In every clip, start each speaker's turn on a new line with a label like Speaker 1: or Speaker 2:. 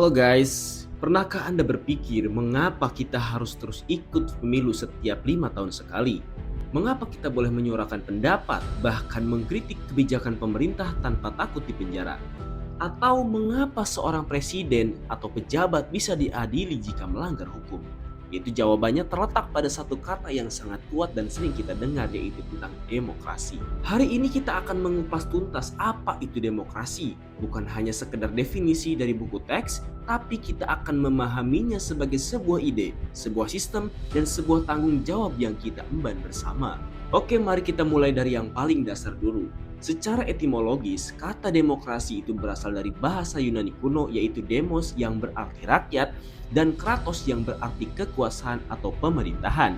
Speaker 1: Halo guys, pernahkah Anda berpikir mengapa kita harus terus ikut pemilu setiap 5 tahun sekali? Mengapa kita boleh menyuarakan pendapat, bahkan mengkritik kebijakan pemerintah tanpa takut dipenjara? Atau mengapa seorang presiden atau pejabat bisa diadili jika melanggar hukum? Itu jawabannya terletak pada satu kata yang sangat kuat dan sering kita dengar, yaitu tentang demokrasi. Hari ini kita akan mengupas tuntas apa itu demokrasi, bukan hanya sekedar definisi dari buku teks, tapi kita akan memahaminya sebagai sebuah ide, sebuah sistem, dan sebuah tanggung jawab yang kita emban bersama. Oke, mari kita mulai dari yang paling dasar dulu. Secara etimologis, kata demokrasi itu berasal dari bahasa Yunani kuno, yaitu demos yang berarti rakyat dan kratos yang berarti kekuasaan atau pemerintahan.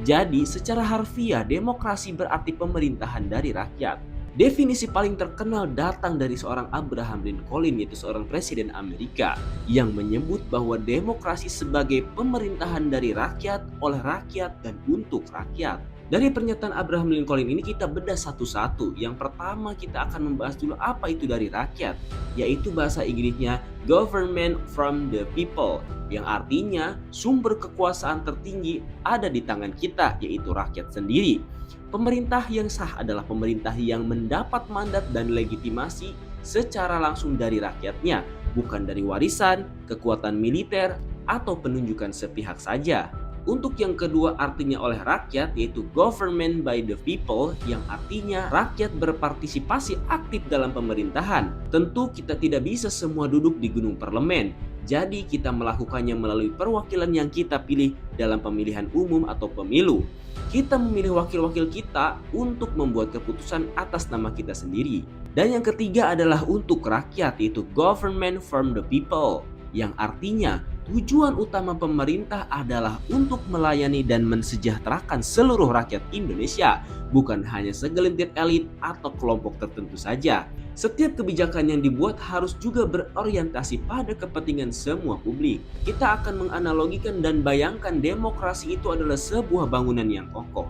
Speaker 1: Jadi, secara harfiah demokrasi berarti pemerintahan dari rakyat. Definisi paling terkenal datang dari seorang Abraham Lincoln, yaitu seorang presiden Amerika, yang menyebut bahwa demokrasi sebagai pemerintahan dari rakyat, oleh rakyat, dan untuk rakyat. Dari pernyataan Abraham Lincoln ini kita bedah satu-satu. Yang pertama kita akan membahas dulu apa itu dari rakyat, yaitu bahasa Inggrisnya government from the people, yang artinya sumber kekuasaan tertinggi ada di tangan kita, yaitu rakyat sendiri. Pemerintah yang sah adalah pemerintah yang mendapat mandat dan legitimasi secara langsung dari rakyatnya, bukan dari warisan, kekuatan militer, atau penunjukan sepihak saja. Untuk yang kedua artinya oleh rakyat, yaitu government by the people, yang artinya rakyat berpartisipasi aktif dalam pemerintahan. Tentu kita tidak bisa semua duduk di gunung parlemen, jadi kita melakukannya melalui perwakilan yang kita pilih dalam pemilihan umum atau pemilu. Kita memilih wakil-wakil kita untuk membuat keputusan atas nama kita sendiri. Dan yang ketiga adalah untuk rakyat, yaitu government from the people, yang artinya tujuan utama pemerintah adalah untuk melayani dan mensejahterakan seluruh rakyat Indonesia, bukan hanya segelintir elit atau kelompok tertentu saja. Setiap kebijakan yang dibuat harus juga berorientasi pada kepentingan semua publik. Kita akan menganalogikan dan bayangkan demokrasi itu adalah sebuah bangunan yang kokoh.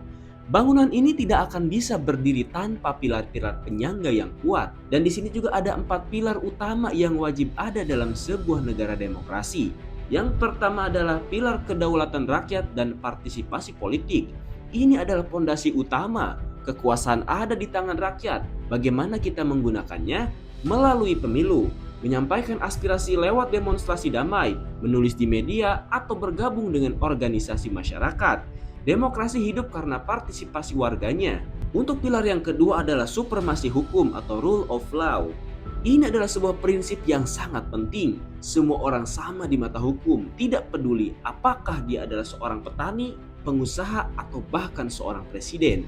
Speaker 1: Bangunan ini tidak akan bisa berdiri tanpa pilar-pilar penyangga yang kuat. Dan di sini juga ada 4 pilar utama yang wajib ada dalam sebuah negara demokrasi. Yang pertama adalah pilar kedaulatan rakyat dan partisipasi politik. Ini adalah fondasi utama. Kekuasaan ada di tangan rakyat. Bagaimana kita menggunakannya? Melalui pemilu, menyampaikan aspirasi lewat demonstrasi damai, menulis di media, atau bergabung dengan organisasi masyarakat. Demokrasi hidup karena partisipasi warganya. Untuk pilar yang kedua adalah supremasi hukum atau rule of law. Ini adalah sebuah prinsip yang sangat penting. Semua orang sama di mata hukum, tidak peduli apakah dia adalah seorang petani, pengusaha, atau bahkan seorang presiden.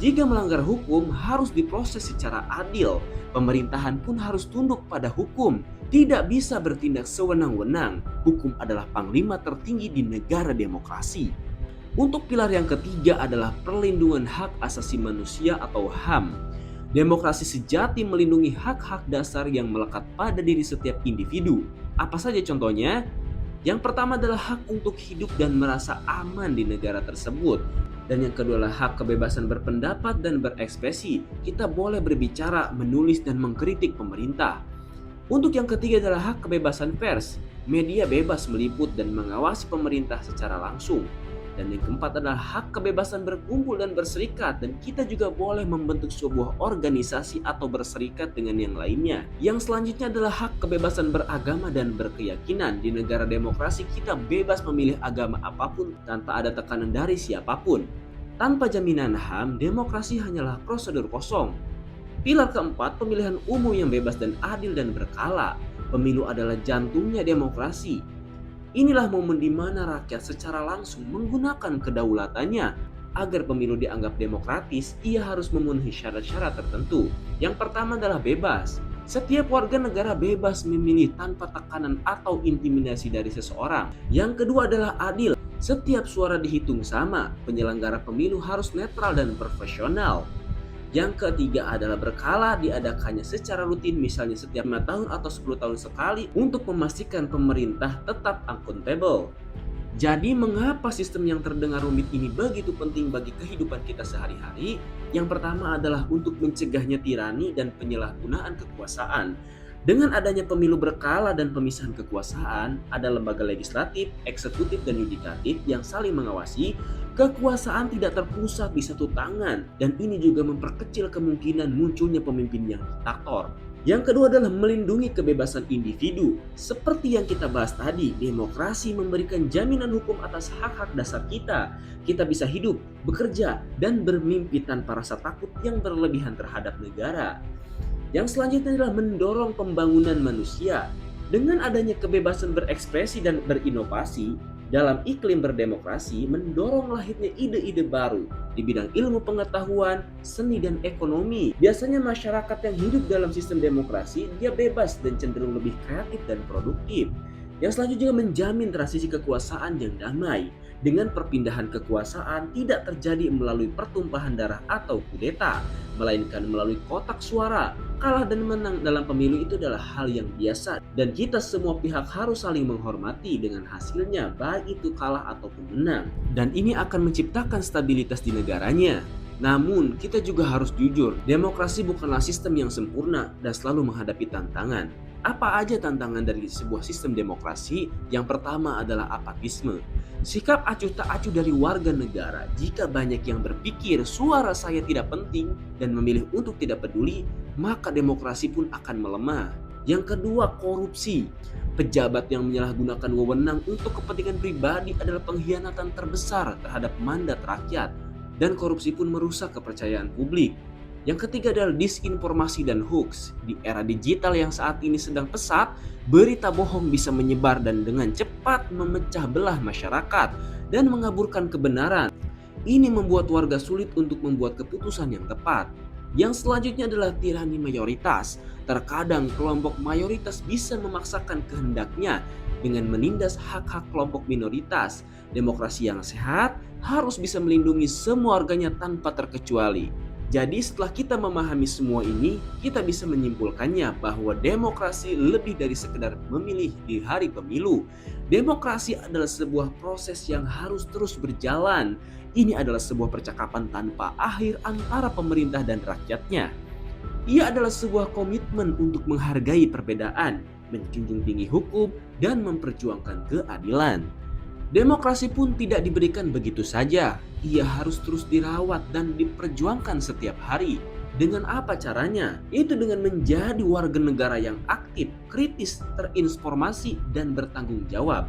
Speaker 1: Jika melanggar hukum harus diproses secara adil. Pemerintahan pun harus tunduk pada hukum, tidak bisa bertindak sewenang-wenang. Hukum adalah panglima tertinggi di negara demokrasi. Untuk pilar yang ketiga adalah perlindungan hak asasi manusia atau HAM. Demokrasi sejati melindungi hak-hak dasar yang melekat pada diri setiap individu. Apa saja contohnya? Yang pertama adalah hak untuk hidup dan merasa aman di negara tersebut. Dan yang kedua adalah hak kebebasan berpendapat dan berekspresi. Kita boleh berbicara, menulis, dan mengkritik pemerintah. Untuk yang ketiga adalah hak kebebasan pers. Media bebas meliput dan mengawasi pemerintah secara langsung. Dan yang keempat adalah hak kebebasan berkumpul dan berserikat, dan kita juga boleh membentuk sebuah organisasi atau berserikat dengan yang lainnya. Yang selanjutnya adalah hak kebebasan beragama dan berkeyakinan. Di negara demokrasi kita bebas memilih agama apapun tanpa ada tekanan dari siapapun. Tanpa jaminan HAM, demokrasi hanyalah prosedur kosong. Pilar keempat, pemilihan umum yang bebas dan adil dan berkala. Pemilu adalah jantungnya demokrasi. Inilah momen di mana rakyat secara langsung menggunakan kedaulatannya. Agar pemilu dianggap demokratis, ia harus memenuhi syarat-syarat tertentu. Yang pertama adalah bebas. Setiap warga negara bebas memilih tanpa tekanan atau intimidasi dari seseorang. Yang kedua adalah adil. Setiap suara dihitung sama. Penyelenggara pemilu harus netral dan profesional. Yang ketiga adalah berkala, diadakannya secara rutin, misalnya setiap 5 tahun atau 10 tahun sekali, untuk memastikan pemerintah tetap akuntabel. Jadi mengapa sistem yang terdengar rumit ini begitu penting bagi kehidupan kita sehari-hari? Yang pertama adalah untuk mencegahnya tirani dan penyalahgunaan kekuasaan. Dengan adanya pemilu berkala dan pemisahan kekuasaan, ada lembaga legislatif, eksekutif, dan yudikatif yang saling mengawasi, kekuasaan tidak terpusat di satu tangan, dan ini juga memperkecil kemungkinan munculnya pemimpin yang diktator. Yang kedua adalah melindungi kebebasan individu. Seperti yang kita bahas tadi, demokrasi memberikan jaminan hukum atas hak-hak dasar kita. Kita bisa hidup, bekerja, dan bermimpi tanpa rasa takut yang berlebihan terhadap negara. Yang selanjutnya adalah mendorong pembangunan manusia. Dengan adanya kebebasan berekspresi dan berinovasi, dalam iklim berdemokrasi mendorong lahirnya ide-ide baru di bidang ilmu pengetahuan, seni, dan ekonomi. Biasanya masyarakat yang hidup dalam sistem demokrasi, dia bebas dan cenderung lebih kreatif dan produktif. Yang selanjutnya juga menjamin transisi kekuasaan yang damai. Dengan perpindahan kekuasaan tidak terjadi melalui pertumpahan darah atau kudeta, melainkan melalui kotak suara. Kalah dan menang dalam pemilu itu adalah hal yang biasa dan kita semua pihak harus saling menghormati dengan hasilnya, baik itu kalah ataupun menang. Dan ini akan menciptakan stabilitas di negaranya. Namun, kita juga harus jujur, demokrasi bukanlah sistem yang sempurna dan selalu menghadapi tantangan. Apa aja tantangan dari sebuah sistem demokrasi? Yang pertama adalah apatisme. Sikap acuh tak acuh dari warga negara. Jika banyak yang berpikir suara saya tidak penting dan memilih untuk tidak peduli, maka demokrasi pun akan melemah. Yang kedua, korupsi. Pejabat yang menyalahgunakan wewenang untuk kepentingan pribadi adalah pengkhianatan terbesar terhadap mandat rakyat, dan korupsi pun merusak kepercayaan publik. Yang ketiga adalah disinformasi dan hoax. Di era digital yang saat ini sedang pesat, berita bohong bisa menyebar dan dengan cepat memecah belah masyarakat dan mengaburkan kebenaran. Ini membuat warga sulit untuk membuat keputusan yang tepat. Yang selanjutnya adalah tirani mayoritas. Terkadang kelompok mayoritas bisa memaksakan kehendaknya dengan menindas hak-hak kelompok minoritas. Demokrasi yang sehat harus bisa melindungi semua warganya tanpa terkecuali. Jadi setelah kita memahami semua ini, kita bisa menyimpulkannya bahwa demokrasi lebih dari sekedar memilih di hari pemilu. Demokrasi adalah sebuah proses yang harus terus berjalan. Ini adalah sebuah percakapan tanpa akhir antara pemerintah dan rakyatnya. Ia adalah sebuah komitmen untuk menghargai perbedaan, menjunjung tinggi hukum, dan memperjuangkan keadilan. Demokrasi pun tidak diberikan begitu saja. Ia harus terus dirawat dan diperjuangkan setiap hari. Dengan apa caranya? Itu dengan menjadi warga negara yang aktif, kritis, terinformasi, dan bertanggung jawab.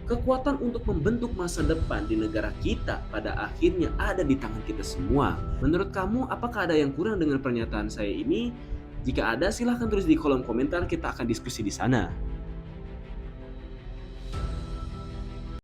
Speaker 1: Kekuatan untuk membentuk masa depan di negara kita pada akhirnya ada di tangan kita semua. Menurut kamu, apakah ada yang kurang dengan pernyataan saya ini? Jika ada, silahkan tulis di kolom komentar, kita akan diskusi di sana.